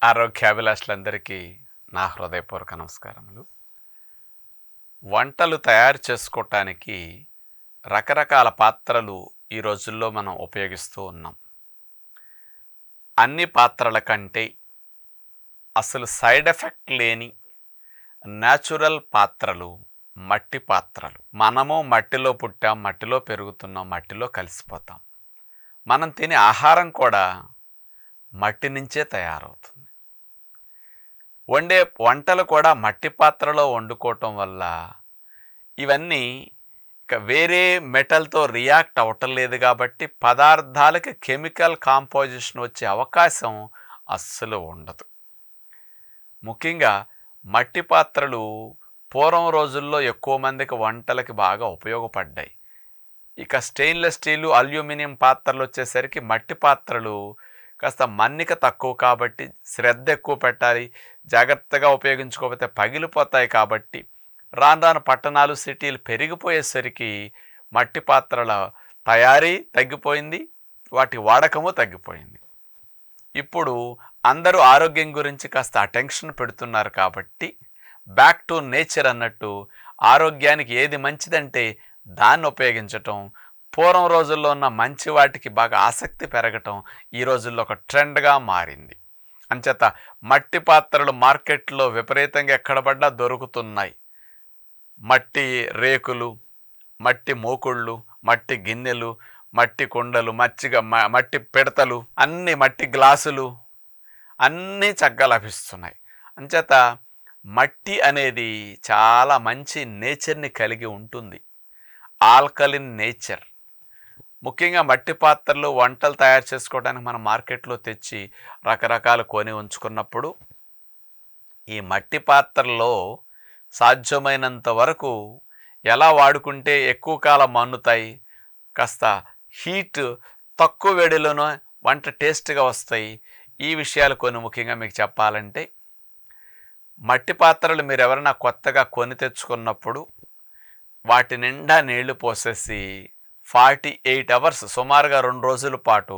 ఆరోగ్యాభిలాషులందరికీ నా హృదయపూర్వక నమస్కారములు. వంటలు తయారు చేసుకోవటానికి రకరకాల పాత్రలు ఈ రోజుల్లో మనం ఉపయోగిస్తూ ఉన్నాం. అన్ని పాత్రల కంటే అసలు సైడ్ ఎఫెక్ట్ లేని న్యాచురల్ పాత్రలు మట్టి పాత్రలు. మనము మట్టిలో పుట్టాం, మట్టిలో పెరుగుతున్నాం, మట్టిలో కలిసిపోతాం. మనం తినే ఆహారం కూడా మట్టి నుంచే తయారవుతుంది. వండే వంటలు కూడా మట్టి పాత్రలో వండుకోవటం వల్ల ఇవన్నీ ఇక వేరే మెటల్తో రియాక్ట్ అవ్వటం లేదు కాబట్టి పదార్థాలకి కెమికల్ కాంపోజిషన్ వచ్చే అవకాశం అస్సలు ఉండదు. ముఖ్యంగా మట్టి పాత్రలు పూర్వం రోజుల్లో ఎక్కువ మందికి వంటలకి బాగా ఉపయోగపడ్డాయి. ఇక స్టెయిన్లెస్ స్టీలు, అల్యూమినియం పాత్రలు వచ్చేసరికి మట్టి పాత్రలు కాస్త మన్నిక తక్కువ కాబట్టి శ్రద్ధ ఎక్కువ పెట్టాలి, జాగ్రత్తగా ఉపయోగించుకోకపోతే పగిలిపోతాయి కాబట్టి రాను రాను పట్టణాలు, సిటీలు పెరిగిపోయేసరికి మట్టి పాత్రల తయారీ తగ్గిపోయింది, వాటి వాడకము తగ్గిపోయింది. ఇప్పుడు అందరూ ఆరోగ్యం గురించి కాస్త అటెన్షన్ పెడుతున్నారు కాబట్టి బ్యాక్ టు నేచర్ అన్నట్టు ఆరోగ్యానికి ఏది మంచిదంటే దాన్ని ఉపయోగించటం, పూర్వం రోజుల్లో ఉన్న మంచి వాటికి బాగా ఆసక్తి పెరగటం ఈ రోజుల్లో ఒక ట్రెండ్గా మారింది. అంచేత మట్టి పాత్రలు మార్కెట్లో విపరీతంగా ఎక్కడ పడ్డా దొరుకుతున్నాయి. మట్టి రేకులు, మట్టి మూకుళ్ళు, మట్టి గిన్నెలు, మట్టి కుండలు, మట్టి పిడతలు, అన్ని మట్టి గ్లాసులు అన్నీ చక్కగా లభిస్తున్నాయి. అంచేత మట్టి అనేది చాలా మంచి నేచర్ని కలిగి ఉంటుంది, ఆల్కలిన్ నేచర్. ముఖ్యంగా మట్టి పాత్రలు వంటలు తయారు చేసుకోవడానికి మనం మార్కెట్లో తెచ్చి రకరకాలు కొని ఉంచుకున్నప్పుడు ఈ మట్టి పాత్రల్లో సాధ్యమైనంత వరకు ఎలా వాడుకుంటే ఎక్కువ కాలం మన్నుతాయి, కాస్త హీట్ తక్కువ వేడిలోనూ వంట టేస్ట్గా వస్తాయి, ఈ విషయాలు కొన్ని ముఖ్యంగా మీకు చెప్పాలంటే, మట్టి పాత్రలు మీరు ఎవరైనా కొత్తగా కొని తెచ్చుకున్నప్పుడు వాటి నిండా నీళ్లు పోసేసి 48 అవర్స్ సుమారుగా 2 రోజుల పాటు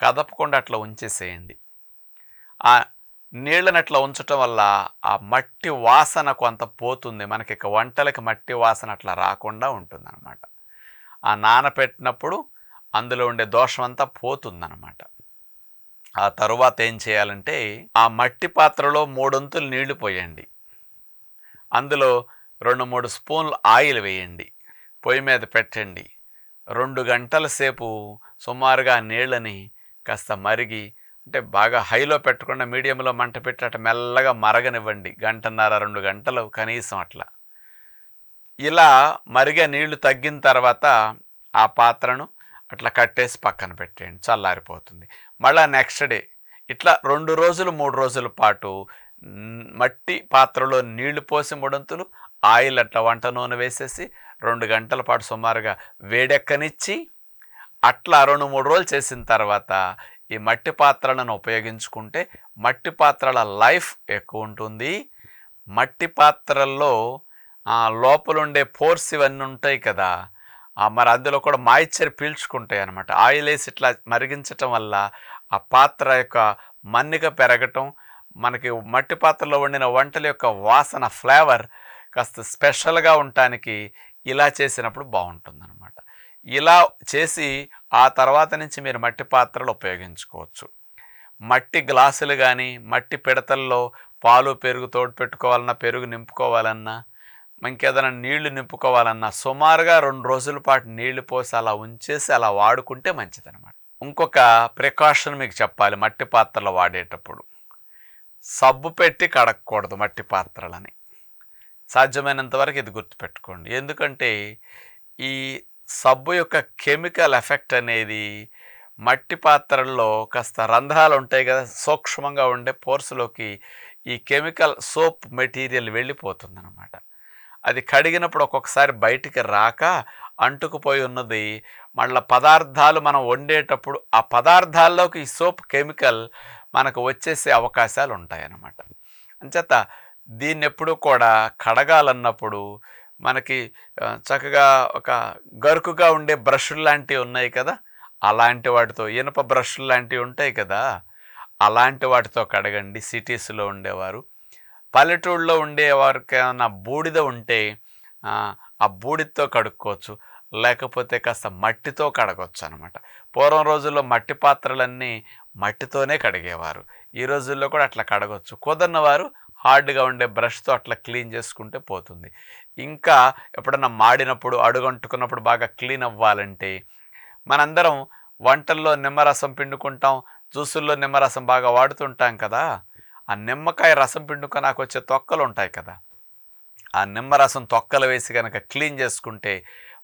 కదపకుండా అట్లా ఉంచేసేయండి. ఆ నీళ్ళని అట్లా ఉంచటం వల్ల ఆ మట్టి వాసన కొంత పోతుంది, మనకి ఇక వంటలకి మట్టి వాసన అట్లా రాకుండా ఉంటుందన్నమాట. ఆ నానపెట్టినప్పుడు అందులో ఉండే దోషం అంతా పోతుందన్నమాట. ఆ తరువాత ఏం చేయాలంటే ఆ మట్టి పాత్రలో 3 వంతులు నీళ్లు పోయండి, అందులో 2-3 స్పూన్లు ఆయిల్ వేయండి, పొయ్యి మీద పెట్టండి. 2 గంటల సేపు సుమారుగా నీళ్ళని కాస్త మరిగి, అంటే బాగా హైలో పెట్టకుండా మీడియంలో మంట పెట్టి అట్లా మెల్లగా మరగనివ్వండి. 1.5-2 గంటలు కనీసం అట్లా. ఇలా మరిగే నీళ్లు తగ్గిన తర్వాత ఆ పాత్రను అట్లా కట్టేసి పక్కన పెట్టేయండి, చల్లారిపోతుంది. మళ్ళీ నెక్స్ట్ డే ఇట్లా 2 రోజులు 3 రోజుల పాటు మట్టి పాత్రలో నీళ్లు పోసి 3 వంతులు ఆయిల్ అట్లా వంట నూనె వేసేసి 2 గంటల పాటు సుమారుగా వేడెక్కనిచ్చి అట్లా 2-3 రోజులు చేసిన తర్వాత ఈ మట్టి పాత్రలను ఉపయోగించుకుంటే మట్టి పాత్రల లైఫ్ ఎక్కువ ఉంటుంది. మట్టి పాత్రల్లో లోపలుండే పోర్స్ ఇవన్నీ ఉంటాయి కదా, మరి అందులో కూడా మాయిశ్చర్ పీల్చుకుంటాయి అన్నమాట. ఆయిల్ వేసి ఇట్లా మరిగించటం వల్ల ఆ పాత్ర యొక్క మన్నిక పెరగటం, మనకి మట్టి పాత్రలో వండిన వంటల యొక్క వాసన, ఫ్లేవర్ కాస్త స్పెషల్గా ఉండటానికి ఇలా చేసినప్పుడు బాగుంటుందన్నమాట. ఇలా చేసి ఆ తర్వాత నుంచి మీరు మట్టి పాత్రలు ఉపయోగించుకోవచ్చు. మట్టి గ్లాసులు కానీ, మట్టి పిడతల్లో పాలు పెరుగు తోడు పెట్టుకోవాలన్నా, పెరుగు నింపుకోవాలన్నా, ఇంకేదైనా నీళ్లు నింపుకోవాలన్నా సుమారుగా 2 రోజుల పాటు నీళ్లు పోసి అలా ఉంచేసి అలా వాడుకుంటే మంచిదన్నమాట. ఇంకొక ప్రికాషన్ మీకు చెప్పాలి, మట్టి పాత్రలు వాడేటప్పుడు సబ్బు పెట్టి కడగకూడదు మట్టి పాత్రలని. సాధ్యమైనంత వరకు ఇది గుర్తుపెట్టుకోండి. ఎందుకంటే ఈ సబ్బు యొక్క కెమికల్ ఎఫెక్ట్ అనేది మట్టి పాత్రల్లో కాస్త రంధ్రాలు ఉంటాయి కదా, సూక్ష్మంగా ఉండే పోర్సులోకి ఈ కెమికల్ సోప్ మెటీరియల్ వెళ్ళిపోతుందన్నమాట. అది కడిగినప్పుడు ఒక్కొక్కసారి బయటికి రాక అంటుకుపోయి ఉన్నది మళ్ళీ పదార్థాలు మనం వండేటప్పుడు ఆ పదార్థాల్లోకి ఈ సోప్ కెమికల్ మనకు వచ్చేసే అవకాశాలు ఉంటాయన్నమాట. అంచేత దీన్ని ఎప్పుడు కూడా కడగాలన్నప్పుడు మనకి చక్కగా ఒక గరుకుగా ఉండే బ్రష్లు లాంటివి ఉన్నాయి కదా, అలాంటి వాటితో, ఇనుప బ్రష్లు లాంటివి ఉంటాయి కదా, అలాంటి వాటితో కడగండి సిటీస్లో ఉండేవారు. పల్లెటూళ్ళలో ఉండేవారికి ఏమన్నా బూడిద ఉంటే ఆ బూడిదతో కడుక్కోవచ్చు, లేకపోతే కాస్త మట్టితో కడగొచ్చు అనమాట. పూర్వం రోజుల్లో మట్టి పాత్రలన్నీ మట్టితోనే కడిగేవారు. ఈ రోజుల్లో కూడా అట్లా కడగొచ్చు. కుదరని వారు హార్డ్గా ఉండే బ్రష్తో అట్లా క్లీన్ చేసుకుంటే పోతుంది. ఇంకా ఎప్పుడన్నా మాడినప్పుడు అడుగంటుకున్నప్పుడు బాగా క్లీన్ అవ్వాలంటే మనందరం వంటల్లో నిమ్మరసం పిండుకుంటాం, జ్యూసుల్లో నిమ్మరసం బాగా వాడుతుంటాం కదా. ఆ నిమ్మకాయ రసం పిండుకొనాక వచ్చే తొక్కలు ఉంటాయి కదా, ఆ నిమ్మరసం తొక్కలు వేసి కనుక క్లీన్ చేసుకుంటే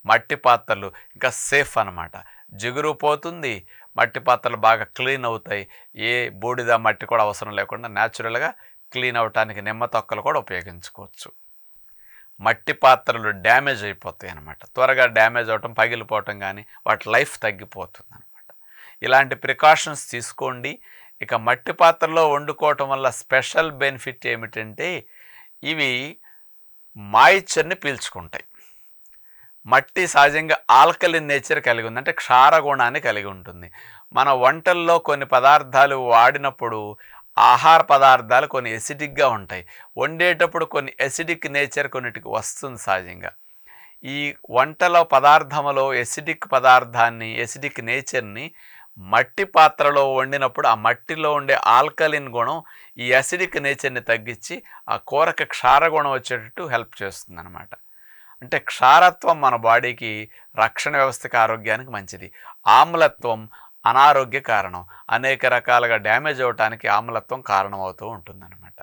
మట్టి పాత్రలు ఇంకా సేఫ్ అనమాట. జిగురు పోతుంది, మట్టి పాత్రలు బాగా క్లీన్ అవుతాయి. ఏ బూడిద మట్టి కూడా అవసరం లేకుండా న్యాచురల్గా క్లీన్ అవటానికి నిమ్మ తొక్కలు కూడా ఉపయోగించుకోవచ్చు. మట్టి పాత్రలు డ్యామేజ్ అయిపోతాయి అన్నమాట. త్వరగా డ్యామేజ్ అవటం, పగిలిపోవటం కానీ వాటి లైఫ్ తగ్గిపోతుంది అనమాట. ఇలాంటి ప్రికాషన్స్ తీసుకోండి. ఇక మట్టి పాత్రలో వండుకోవటం వల్ల స్పెషల్ బెనిఫిట్ ఏమిటంటే ఇవి మాయిశ్చర్ని పీల్చుకుంటాయి. మట్టి సహజంగా ఆల్కలిన్ నేచర్ కలిగి ఉంది, అంటే క్షార గుణాన్ని కలిగి ఉంటుంది. మన వంటల్లో కొన్ని పదార్థాలు వాడినప్పుడు ఆహార పదార్థాలు కొన్ని ఎసిడిక్గా ఉంటాయి. వండేటప్పుడు కొన్ని ఎసిడిక్ నేచర్ కొన్నిటికి వస్తుంది సహజంగా. ఈ వంటలో పదార్థములో ఎసిడిక్ పదార్థాన్ని, ఎసిడిక్ నేచర్ని మట్టి పాత్రలో వండినప్పుడు ఆ మట్టిలో ఉండే ఆల్కలిన్ గుణం ఈ అసిడిక్ నేచర్ని తగ్గించి ఆ కూరకి క్షారగుణం వచ్చేటట్టు హెల్ప్ చేస్తుంది అనమాట. అంటే క్షారత్వం మన బాడీకి రక్షణ వ్యవస్థకి ఆరోగ్యానికి మంచిది. ఆమ్లత్వం అనారోగ్య కారణం, అనేక రకాలుగా డ్యామేజ్ అవ్వటానికి ఆమ్లత్వం కారణం అవుతూ ఉంటుందన్నమాట.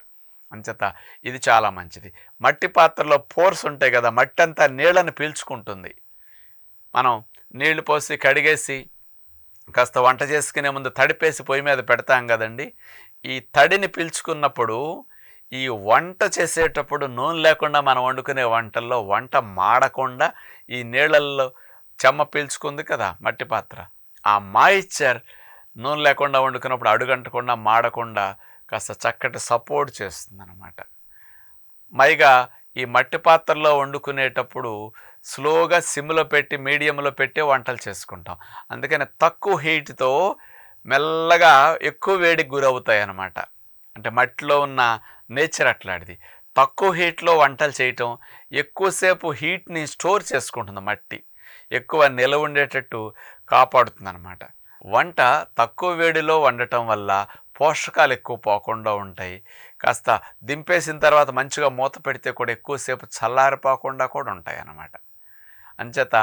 అంచేత ఇది చాలా మంచిది. మట్టి పాత్రలో పోర్స్ ఉంటాయి కదా, మట్టి అంతా నీళ్ళని పీల్చుకుంటుంది. మనం నీళ్లు పోసి కడిగేసి కాస్త వంట చేసుకునే ముందు తడిపేసి పొయ్యి మీద పెడతాం కదండి. ఈ తడిని పీల్చుకున్నప్పుడు ఈ వంట చేసేటప్పుడు నూనె లేకుండా మనం వండుకునే వంటల్లో వంట మాడకుండా ఈ నీళ్ళల్లో చెమ్మ పీల్చుకుంది కదా మట్టి పాత్ర, ఆ మాయిశ్చర్ నూనె లేకుండా వండుకున్నప్పుడు అడుగంటకుండా మాడకుండా కాస్త చక్కటి సపోర్ట్ చేస్తుంది అన్నమాట. పైగా ఈ మట్టి పాత్రలో వండుకునేటప్పుడు స్లోగా సిమ్లో పెట్టి మీడియంలో పెట్టి వంటలు చేసుకుంటాం. అందుకని తక్కువ హీట్తో మెల్లగా ఎక్కువ వేడికి గురవుతాయి అన్నమాట. అంటే మట్టిలో ఉన్న నేచర్ అట్లాంటిది. తక్కువ హీట్లో వంటలు చేయటం ఎక్కువసేపు హీట్ని స్టోర్ చేసుకుంటుంది మట్టి, ఎక్కువ నిలవ ఉండేటట్టు కాపాడుతుంది అన్నమాట. వంట తక్కువ వేడిలో వండటం వల్ల పోషకాలు ఎక్కువ పోకుండా ఉంటాయి. కాస్త దింపేసిన తర్వాత మంచిగా మూత పెడితే కూడా ఎక్కువసేపు చల్లారిపోకుండా కూడా ఉంటాయి అన్నమాట. అంచేత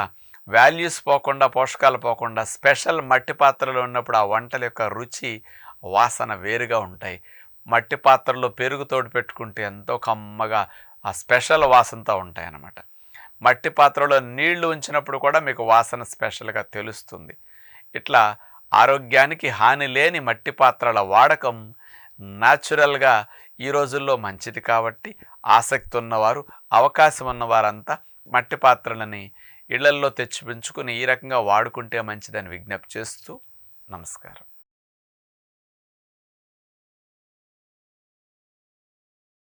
వాల్యూస్ పోకుండా, పోషకాలు పోకుండా స్పెషల్ మట్టి పాత్రలో ఉన్నప్పుడు ఆ వంటల యొక్క రుచి, వాసన వేరుగా ఉంటాయి. మట్టి పాత్రలో పెరుగు తోడు పెట్టుకుంటే ఎంతో కమ్మగా ఆ స్పెషల్ వాసనతో ఉంటాయి అన్నమాట. మట్టి పాత్రలో నీళ్లు ఉంచినప్పుడు కూడా మీకు వాసన స్పెషల్గా తెలుస్తుంది. ఇట్లా ఆరోగ్యానికి హాని లేని మట్టి పాత్రల వాడకం న్యాచురల్గా ఈ రోజుల్లో మంచిది. కాబట్టి ఆసక్తి ఉన్నవారు, అవకాశం ఉన్నవారంతా మట్టి పాత్రలని ఇళ్లల్లో తెచ్చిపించుకుని ఈ రకంగా వాడుకుంటే మంచిదని విజ్ఞప్తి చేస్తూ నమస్కారం.